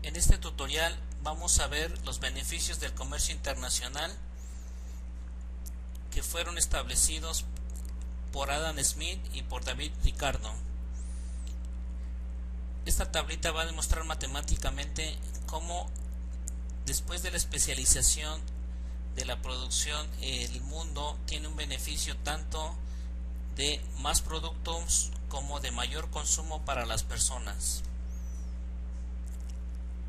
En este tutorial vamos a ver los beneficios del comercio internacional que fueron establecidos por Adam Smith y por David Ricardo. Esta tablita va a demostrar matemáticamente cómo después de la especialización de la producción el mundo tiene un beneficio tanto de más productos como de mayor consumo para las personas.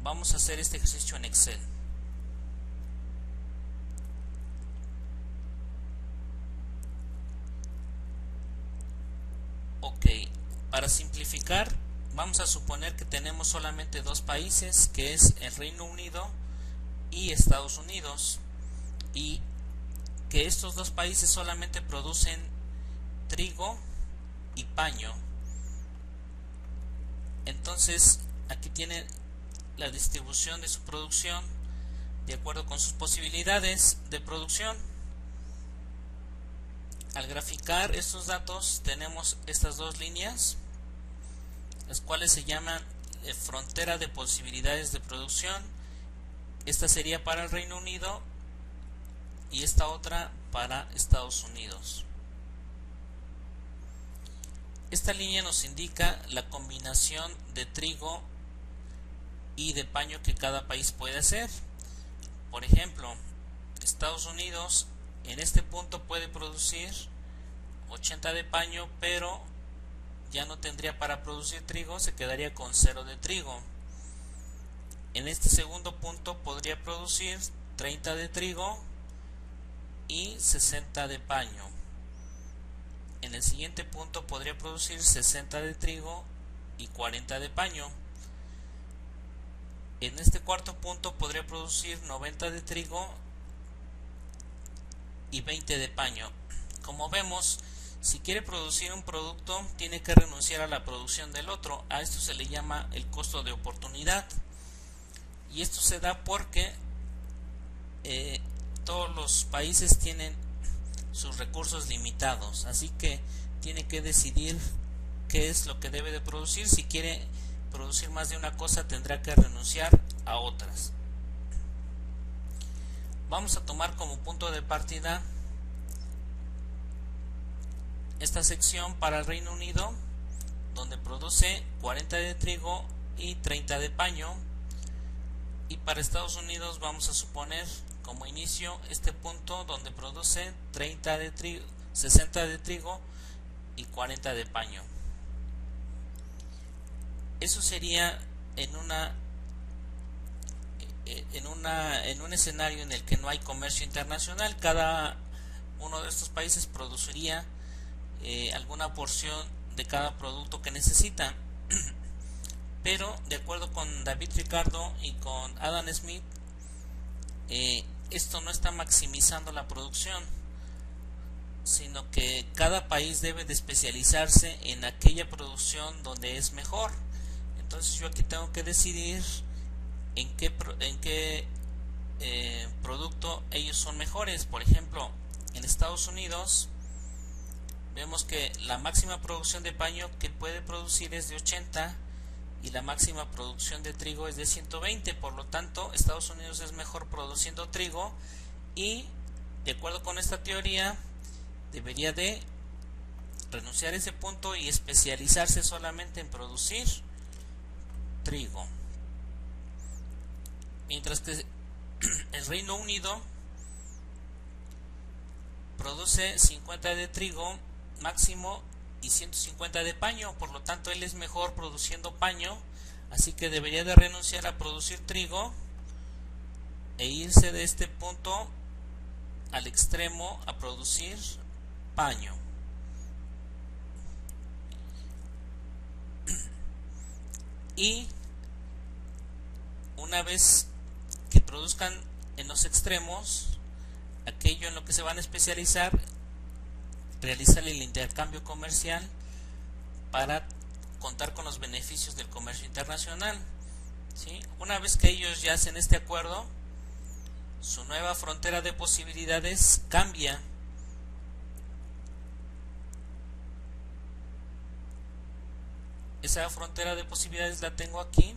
Vamos a hacer este ejercicio en Excel. Ok, para simplificar, vamos a suponer que tenemos solamente dos países, que es el Reino Unido y Estados Unidos, y que estos dos países solamente producen trigo y paño. Entonces, aquí tienen la distribución de su producción de acuerdo con sus posibilidades de producción. Al graficar estos datos tenemos estas dos líneas, las cuales se llaman frontera de posibilidades de producción. Esta sería para el Reino Unido y esta otra para Estados Unidos. Esta línea nos indica la combinación de trigo y de paño que cada país puede hacer. Por ejemplo, Estados Unidos en este punto puede producir 80 de paño, pero ya no tendría para producir trigo, se quedaría con 0 de trigo. En este segundo punto podría producir 30 de trigo y 60 de paño. En el siguiente punto podría producir 60 de trigo y 40 de paño. En este cuarto punto podría producir 90 de trigo y 20 de paño. Como vemos, si quiere producir un producto, tiene que renunciar a la producción del otro. A esto se le llama el costo de oportunidad. Y esto se da porque todos los países tienen sus recursos limitados. Así que tiene que decidir qué es lo que debe de producir. Si quiere producir más de una cosa, tendrá que renunciar a otras. Vamos a tomar como punto de partida esta sección para el Reino Unido, donde produce 40 de trigo y 30 de paño, y para Estados Unidos vamos a suponer como inicio este punto donde produce 30 de trigo, 60 de trigo y 40 de paño. Eso sería en un escenario en el que no hay comercio internacional. Cada uno de estos países produciría alguna porción de cada producto que necesita. Pero de acuerdo con David Ricardo y con Adam Smith, esto no está maximizando la producción, sino que cada país debe de especializarse en aquella producción donde es mejor. Entonces yo aquí tengo que decidir en qué producto ellos son mejores. Por ejemplo, en Estados Unidos vemos que la máxima producción de paño que puede producir es de 80 y la máxima producción de trigo es de 120. Por lo tanto, Estados Unidos es mejor produciendo trigo y, de acuerdo con esta teoría, debería de renunciar a ese punto y especializarse solamente en producir trigo. Mientras que el Reino Unido produce 50 de trigo máximo y 150 de paño, por lo tanto él es mejor produciendo paño, así que debería de renunciar a producir trigo e irse de este punto al extremo a producir paño. Y una vez que produzcan en los extremos aquello en lo que se van a especializar, realizar el intercambio comercial para contar con los beneficios del comercio internacional. ¿Sí? Una vez que ellos ya hacen este acuerdo, su nueva frontera de posibilidades cambia. Esa frontera de posibilidades la tengo aquí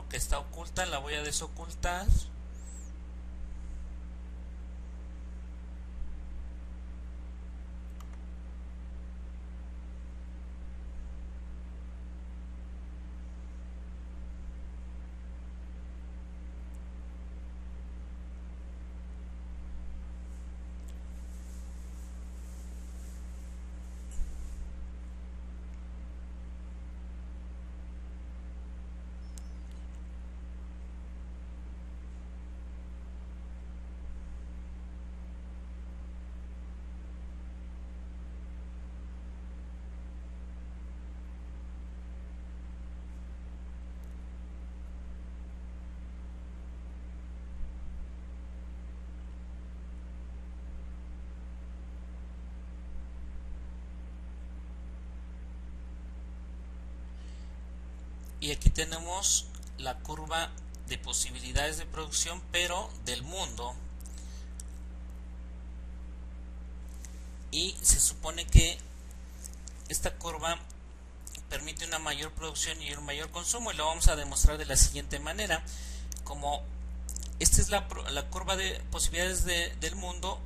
1 que está oculta, la voy a desocultar. Y aquí tenemos la curva de posibilidades de producción, pero del mundo. Y se supone que esta curva permite una mayor producción y un mayor consumo, y lo vamos a demostrar de la siguiente manera. Como esta es la curva de posibilidades del mundo,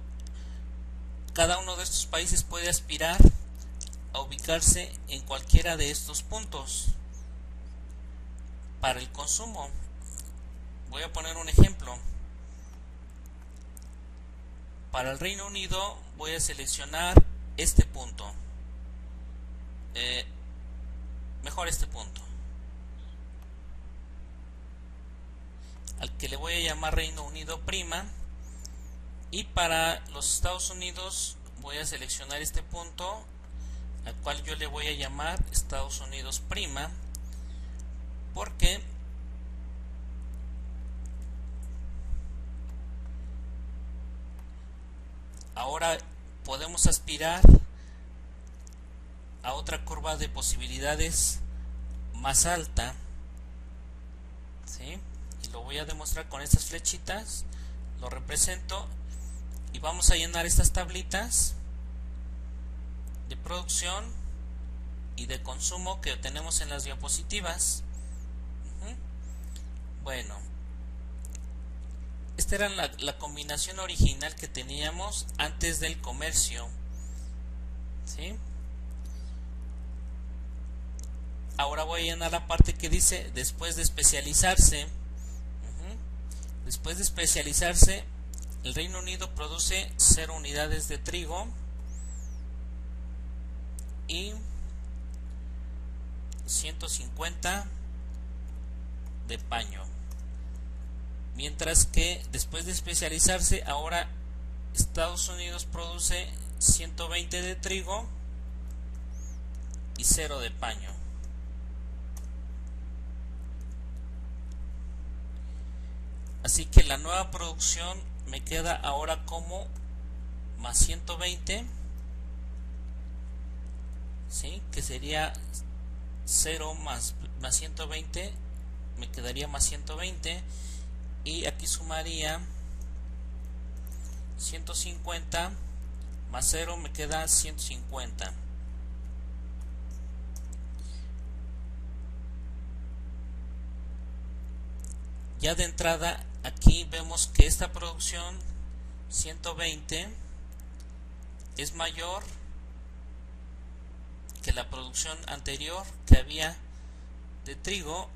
cada uno de estos países puede aspirar a ubicarse en cualquiera de estos puntos para el consumo. Voy a poner un ejemplo. Para el Reino Unido voy a seleccionar este punto, mejor este punto, al que le voy a llamar Reino Unido prima. Y para los Estados Unidos voy a seleccionar este punto, al cual yo le voy a llamar Estados Unidos prima, porque ahora podemos aspirar a otra curva de posibilidades más alta, ¿sí? Y lo voy a demostrar con estas flechitas. Lo represento y vamos a llenar estas tablitas de producción y de consumo que tenemos en las diapositivas. Bueno, esta era la combinación original que teníamos antes del comercio, ¿sí? Ahora voy a llenar la parte que dice después de especializarse. Después de especializarse, el Reino Unido produce 0 unidades de trigo y 150 de paño. Mientras que después de especializarse, ahora Estados Unidos produce 120 de trigo y 0 de paño. Así que la nueva producción me queda ahora como más 120, ¿sí? Que sería 0 más 120, me quedaría más 120, y aquí sumaría 150 más 0, me queda 150. Ya de entrada aquí vemos que esta producción 120 es mayor que la producción anterior que había de trigo,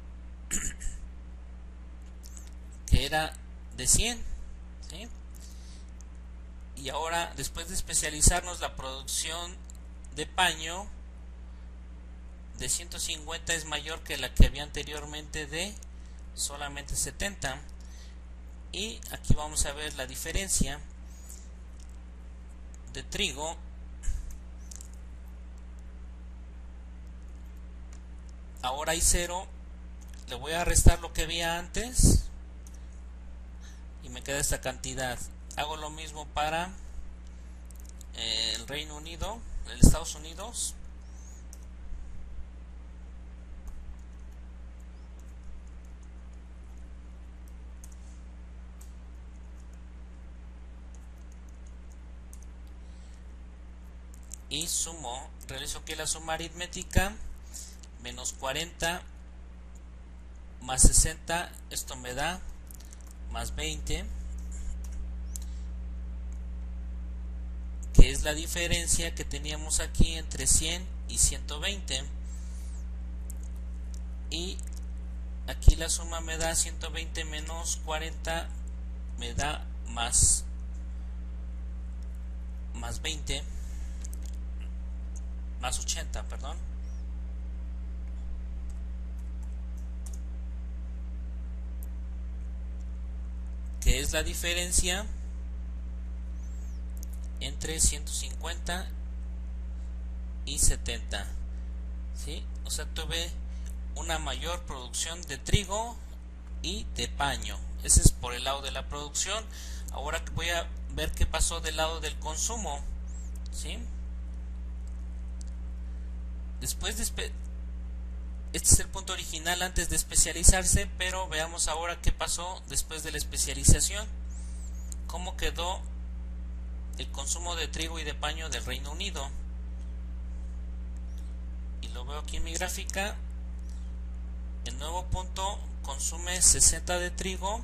que era de 100, ¿sí? Y ahora, después de especializarnos, la producción de paño de 150 es mayor que la que había anteriormente de solamente 70. Y aquí vamos a ver la diferencia de trigo. Ahora hay 0, le voy a restar lo que había antes y me queda esta cantidad. Hago lo mismo para el Reino Unido, el Estados Unidos. Y sumo, realizo aquí la suma aritmética, menos 40 más 60, esto me da más 20, que es la diferencia que teníamos aquí entre 100 y 120, y aquí la suma me da 120 menos 40, me da más 20, más 80, perdón, que es la diferencia entre 150 y 70, ¿sí? O sea, tuve una mayor producción de trigo y de paño. Ese es por el lado de la producción. Ahora voy a ver qué pasó del lado del consumo, ¿sí? Después de este es el punto original antes de especializarse, pero veamos ahora qué pasó después de la especialización. Cómo quedó el consumo de trigo y de paño del Reino Unido. Y lo veo aquí en mi gráfica. El nuevo punto consume 60 de trigo,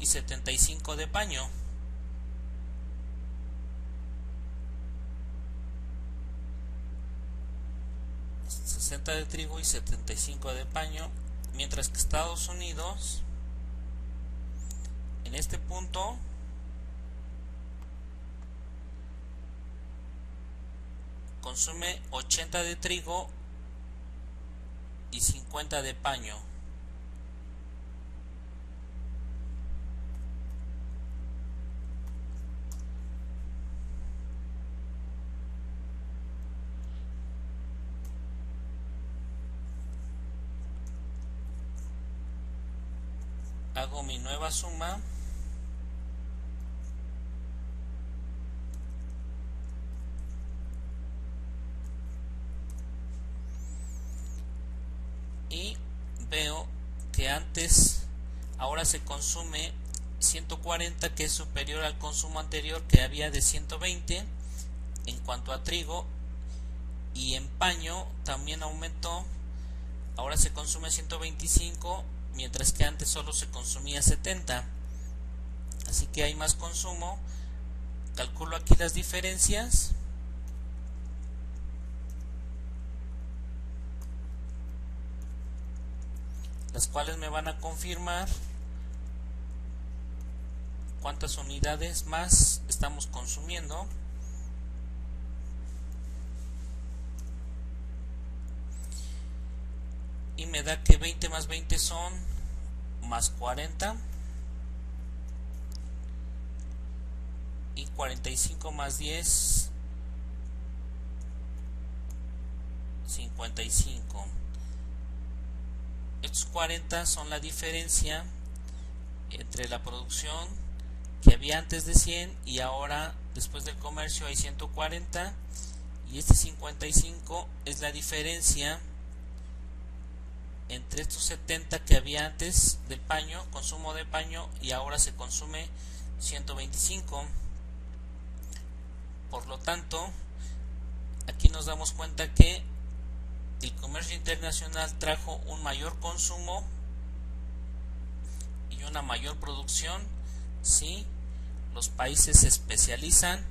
y 75 de paño. De trigo y 75 de paño, mientras que Estados Unidos en este punto consume 80 de trigo y 50 de paño. Hago mi nueva suma y veo que ahora se consume 140, que es superior al consumo anterior que había de 120 en cuanto a trigo, y en paño también aumentó, ahora se consume 125, mientras que antes solo se consumía 70, así que hay más consumo. Calculo aquí las diferencias, las cuales me van a confirmar cuántas unidades más estamos consumiendo. Y me da que 20 más 20 son más 40, y 45 más 10 55. Estos 40 son la diferencia entre la producción que había antes de 100 y ahora después del comercio hay 140, y este 55 es la diferencia entre estos 70 que había antes del paño, consumo de paño, y ahora se consume 125. Por lo tanto, aquí nos damos cuenta que el comercio internacional trajo un mayor consumo y una mayor producción si los países se especializan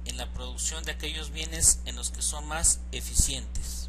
en la producción de aquellos bienes en los que son más eficientes.